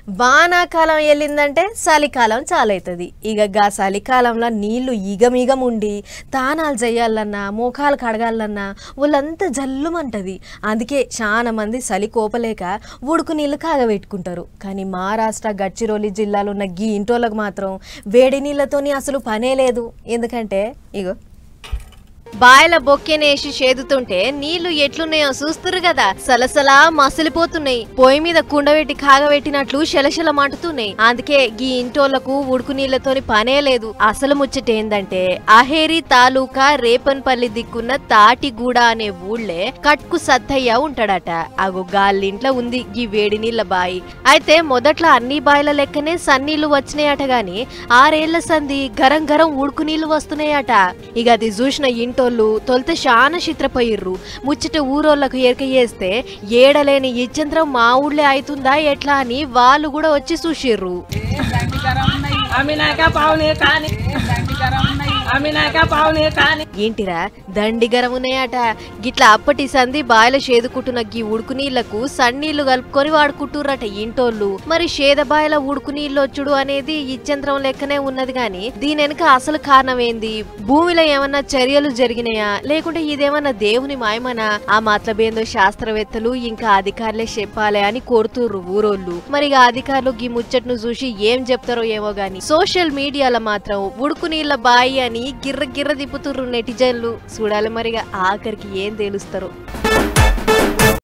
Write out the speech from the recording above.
వానాకాలం వెళ్ళిందంటే చలికాలం చాలవుతుంది. ఇక గా చలికాలంలో నీళ్లు ఈగమీగం ఉండి తానాలు చేయాలన్నా మోకాలు కడగాలన్నా వాళ్ళంతా జల్లుమంటది. అందుకే చాలా మంది చలి కోపలేక ఉడుకు నీళ్ళు కాగబెట్టుకుంటారు. కానీ మహారాష్ట్ర గడ్చిరోలి జిల్లాలో ఉన్న గీ ఇంటోళ్ళకు మాత్రం వేడి నీళ్ళతోని అసలు పనే లేదు. ఎందుకంటే ఇగో బాయిల బొక్కెనేసి చేదుతుంటే నీళ్లు ఎట్లున్నాయో చూస్తురు కదా, సలసలా మసిలిపోతున్నాయి. పొయ్యి మీద కుండబెట్టి కాగబెట్టినట్లు శలశల మంటుతున్నాయి. అందుకే గీ ఇంటోళ్లకు ఉడుకు నీళ్లతోని పనే లేదు. అసలు ముచ్చటేందంటే అహేరి తాలూకా రేపన్పల్లి దిక్కున్న తాటిగూడ అనే ఊళ్ళే కట్కు సత్తయ్య ఉంటాడట. అగో గాళ్ళింట్లో ఉంది గీ వేడి నీళ్ల బాయి. అయితే మొదట్లో అన్ని బాయిల లెక్కనే సన్నీళ్లు వచ్చినాయట గాని 6 ఏళ్ల సంది గరం గరం ఉడుకు నీళ్లు వస్తున్నాయట. ఇక అది చూసిన ఇంటో తొలిత శాన చిత్రపోయిర్రు. ముచ్చట ఊరోళ్లకు ఎరక చేస్తే ఏడలేని ఇచ్చంత్రం మా ఊళ్ళే అవుతుందా ఎట్లా అని వాళ్ళు కూడా వచ్చి చూసిర్రు. ఏంటిరా దండిగరం ఉన్నాయట. గిట్లా అప్పటి సంది బాయిల చేదుకుంటున్న గీ ఉడుకు నీళ్లకు సన్నీళ్లు కలుపుకొని వాడుకుంటుర్రట ఇంటోళ్ళు. మరి చేద బాయిల ఉడుకు నీళ్లు వచ్చుడు అనేది ఇచ్చంత్రం లెక్కనే ఉన్నది గాని దీని వెనుక అసలు కారణం ఏంది? భూమిలో ఏమన్నా చర్యలు జరిగినాయా లేకుంటే ఇదేమన్నా దేవుని మాయమనా? ఆ మతలబేందో శాస్త్రవేత్తలు ఇంకా అధికారులే చెప్పాలి అని కోరుతుర్రు ఊరోళ్ళు. మరి అధికారులు గీ ముచ్చట్ను చూసి ఏం చెప్తారో ఏమో గాని సోషల్ మీడియాలో మాత్రం ఉడుకు నీళ్ల బాయి అని గిర్ర గిర్ర తిప్పుతుర్రు నెటిజన్లు. చూడాలి మరిగా ఆఖరికి ఏం తెలుస్తారో.